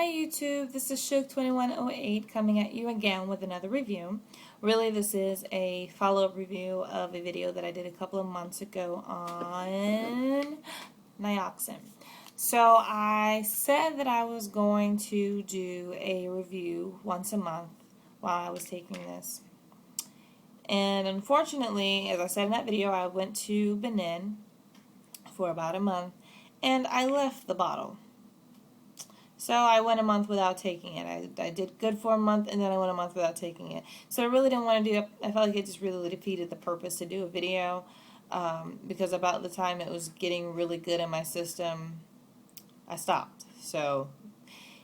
Hi YouTube, this is Shook2108 coming at you again with another review. Really, this is a follow-up review of a video that I did a couple of months ago on Nioxin. So I said that I was going to do a review once a month while I was taking this. And unfortunately, as I said in that video, I went to Benin for about a month and I left the bottle. So I went a month without taking it. I did good for a month, and then I went a month without taking it. So I really didn't want to do it. I felt like it just really defeated the purpose to do a video because about the time it was getting really good in my system, I stopped. So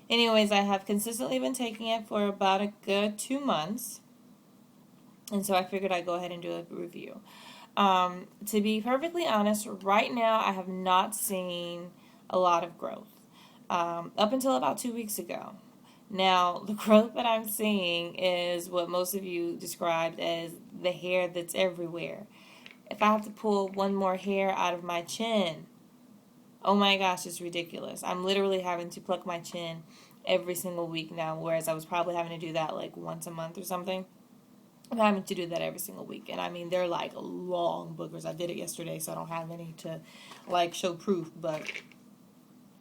anyways, I have consistently been taking it for about a good 2 months. And so I figured I'd go ahead and do a review. To be perfectly honest, right now I have not seen a lot of growth. Up until about 2 weeks ago. Now, the growth that I'm seeing is what most of you described as the hair that's everywhere. If I have to pull one more hair out of my chin, oh my gosh, it's ridiculous. I'm literally having to pluck my chin every single week now, whereas I was probably having to do that like once a month or something. I'm having to do that every single week. And I mean, they're like long boogers. I did it yesterday, so I don't have any to like show proof, but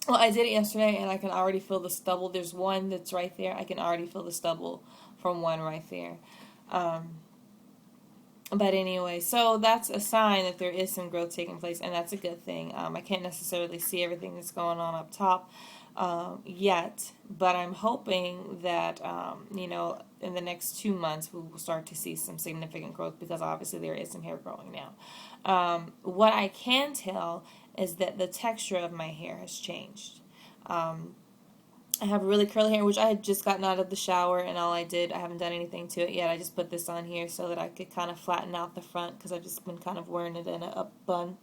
well, I did it yesterday, and I can already feel the stubble. There's one that's right there. I can already feel the stubble from one right there. But anyway, so that's a sign that there is some growth taking place, and that's a good thing. I can't necessarily see everything that's going on up top yet, but I'm hoping that, in the next 2 months we will start to see some significant growth because obviously there is some hair growing now. What I can tell is that the texture of my hair has changed. I have really curly hair, which I had just gotten out of the shower, and I haven't done anything to it yet. I just put this on here so that I could kind of flatten out the front because I've just been kind of wearing it in an up bun.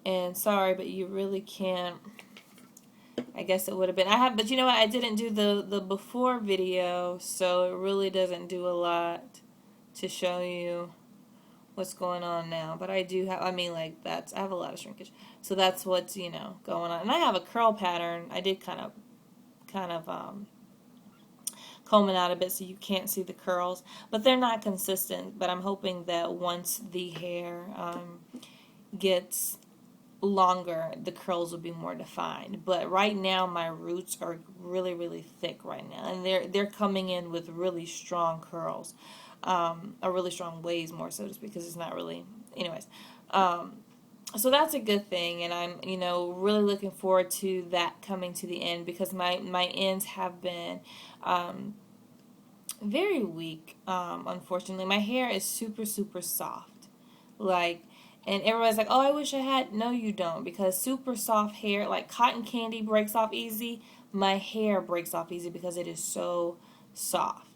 And sorry, but you really can't. I guess it would have been. But you know what? I didn't do the before video, so it really doesn't do a lot to show you what's going on now. But I do have, I have a lot of shrinkage. So that's what's, going on. And I have a curl pattern. I did kind of comb it out a bit so you can't see the curls. But they're not consistent. But I'm hoping that once the hair gets longer, the curls will be more defined. But right now my roots are really, really thick right now. And they're coming in with really strong curls. Or really strong waves more so to speak, because it's not really, anyways. So that's a good thing, and I'm, really looking forward to that coming to the end because my ends have been very weak, unfortunately. My hair is super, super soft. And everybody's like, oh, I wish I had. No, you don't, because super soft hair, like cotton candy breaks off easy. My hair breaks off easy because it is so soft.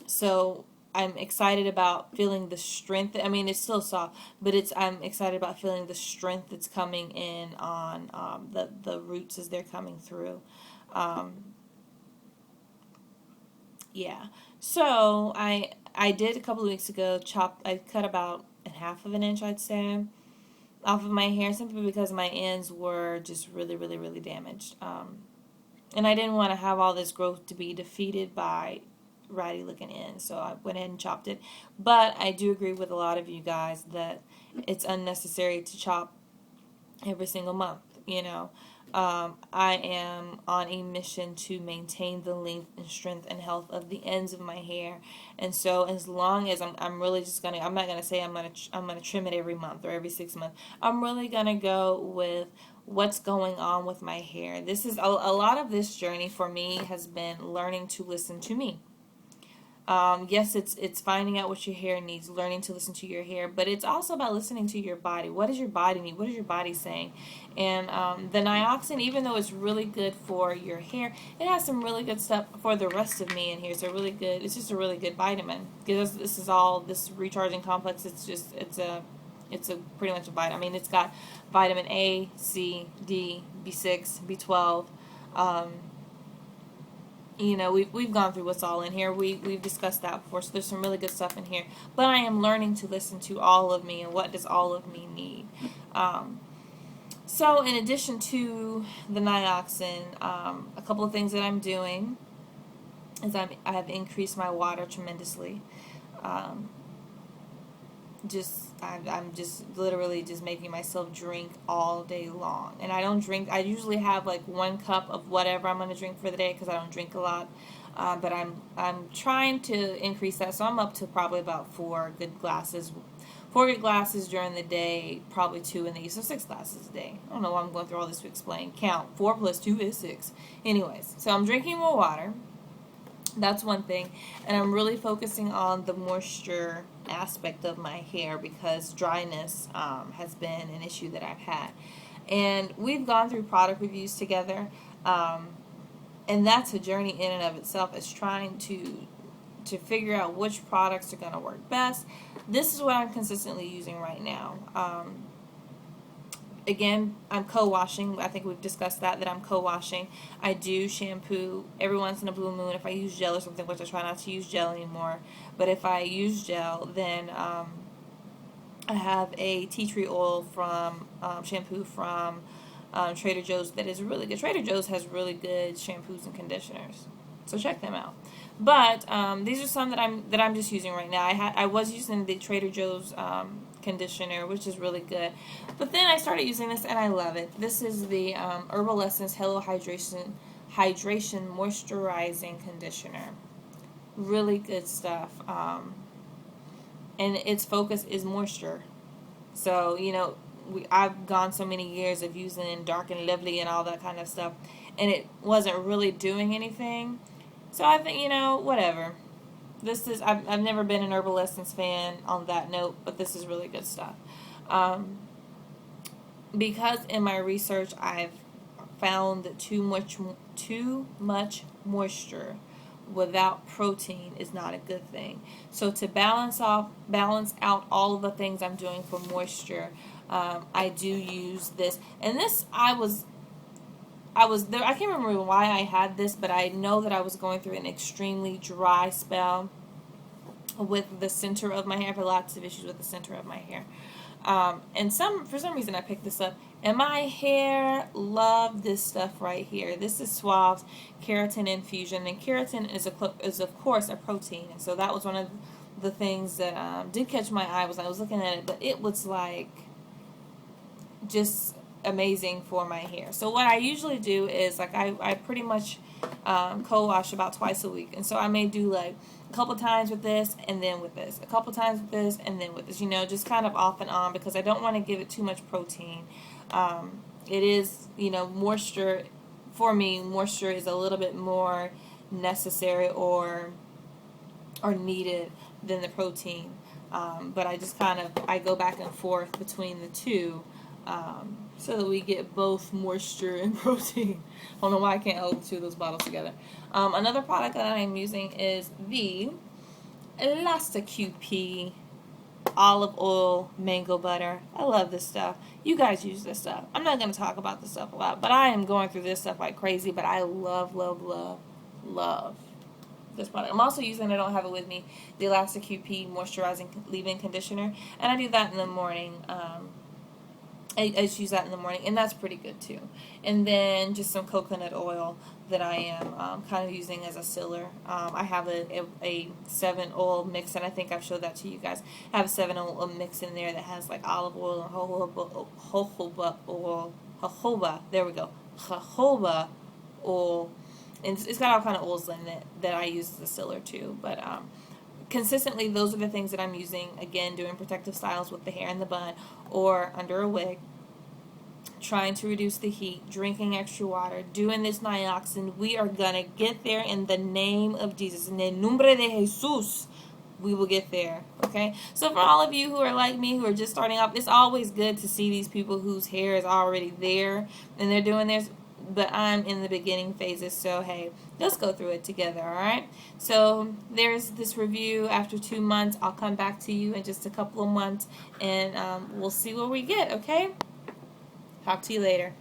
So I'm excited about feeling the strength. I mean, it's still soft, but I'm excited about feeling the strength that's coming in on the roots as they're coming through. Yeah. So I did a couple of weeks ago I cut about a half of an inch, I'd say, off of my hair simply because my ends were just really, really, really damaged. And I didn't want to have all this growth to be defeated by ratty looking ends, so I went ahead and chopped it. But I do agree with a lot of you guys that it's unnecessary to chop every single month. I am on a mission to maintain the length and strength and health of the ends of my hair, and so as long as I'm really just gonna, I'm not gonna say I'm gonna trim it every month or every 6 months. I'm really gonna go with what's going on with my hair. This is a lot of this journey for me has been learning to listen to me. Yes, it's finding out what your hair needs, learning to listen to your hair, but it's also about listening to your body. What does your body need? What is your body saying? And the Nioxin, even though it's really good for your hair, it has some really good stuff for the rest of me in here. It's just a really good vitamin. Because this recharging complex, it's a pretty much a vitamin. I mean, it's got vitamin A, C, D, B6, B12, we've gone through what's all in here. We've discussed that before, so there's some really good stuff in here. But I am learning to listen to all of me and what does all of me need. So in addition to the Nioxin, a couple of things that I'm doing is I have increased my water tremendously. Um, I'm just literally just making myself drink all day long, and I don't drink. I usually have like 1 cup of whatever I'm going to drink for the day because I don't drink a lot. But I'm trying to increase that, so I'm up to probably about 4 good glasses. 4 good glasses during the day, probably 2 in the evening, so 6 glasses a day. I don't know why I'm going through all this to explain. Count 4 + 2 is 6. Anyways, so I'm drinking more water. That's one thing, and I'm really focusing on the moisture aspect of my hair because dryness has been an issue that I've had. And we've gone through product reviews together, and that's a journey in and of itself, is trying to figure out which products are going to work best. This is what I'm consistently using right now. Again, I'm co-washing. I think we've discussed that I'm co-washing. I do shampoo every once in a blue moon if I use gel or something, which I try not to use gel anymore. But if I use gel, then I have a tea tree oil from shampoo from Trader Joe's that is really good. Trader Joe's has really good shampoos and conditioners, so check them out. But these are some that I'm just using right now. I was using the Trader Joe's conditioner, which is really good. But then I started using this, and I love it. This is the Herbal Essence Hello Hydration Moisturizing Conditioner. Really good stuff. And its focus is moisture. So, I've gone so many years of using Dark and Lovely and all that kind of stuff, and it wasn't really doing anything. So I think, whatever. I've never been an Herbal Essence fan on that note, but this is really good stuff. Because in my research I've found too much moisture without protein is not a good thing. So to balance out all of the things I'm doing for moisture, I do use this. And this I was there. I can't remember why I had this, but I know that I was going through an extremely dry spell with the center of my hair. I've had lots of issues with the center of my hair. And for some reason I picked this up, and my hair loved this stuff right here. This is Suave's Keratin Infusion, and keratin is of course a protein, and so that was one of the things that did catch my eye when I was looking at it. But it was like just amazing for my hair. So what I usually do is I pretty much co-wash about twice a week, and so I may do like a couple times with this and then with this, a couple times with this and then with this, just kind of off and on, because I don't want to give it too much protein. It is, moisture, for me, moisture is a little bit more necessary or needed than the protein. But I just I go back and forth between the two, so that we get both moisture and protein. I don't know why I can't hold the two of those bottles together. Another product that I'm using is the ElastiQP olive oil mango butter. I love this stuff. You guys use this stuff. I'm not going to talk about this stuff a lot, but I am going through this stuff like crazy. But I love this product. I'm also using, I don't have it with me, the ElastiQP moisturizing leave-in conditioner, and I do that in the morning. I just use that in the morning, and that's pretty good too. And then just some coconut oil that I am kind of using as a sealer. I have a 7 oil mix, and I think I've showed that to you guys. I have a 7 oil mix in there that has like olive oil and jojoba oil. Jojoba, there we go. Jojoba oil. And it's got all kind of oils in it that I use as a sealer too. But consistently, those are the things that I'm using. Again, doing protective styles with the hair in the bun or under a wig, trying to reduce the heat, drinking extra water, doing this Nioxin. We are going to get there in the name of Jesus. En el nombre de Jesus, we will get there, okay? So for all of you who are like me, who are just starting off, it's always good to see these people whose hair is already there and they're doing this. But I'm in the beginning phases, so hey, let's go through it together, alright? So there's this review after 2 months. I'll come back to you in just a couple of months, and we'll see what we get, okay? Talk to you later.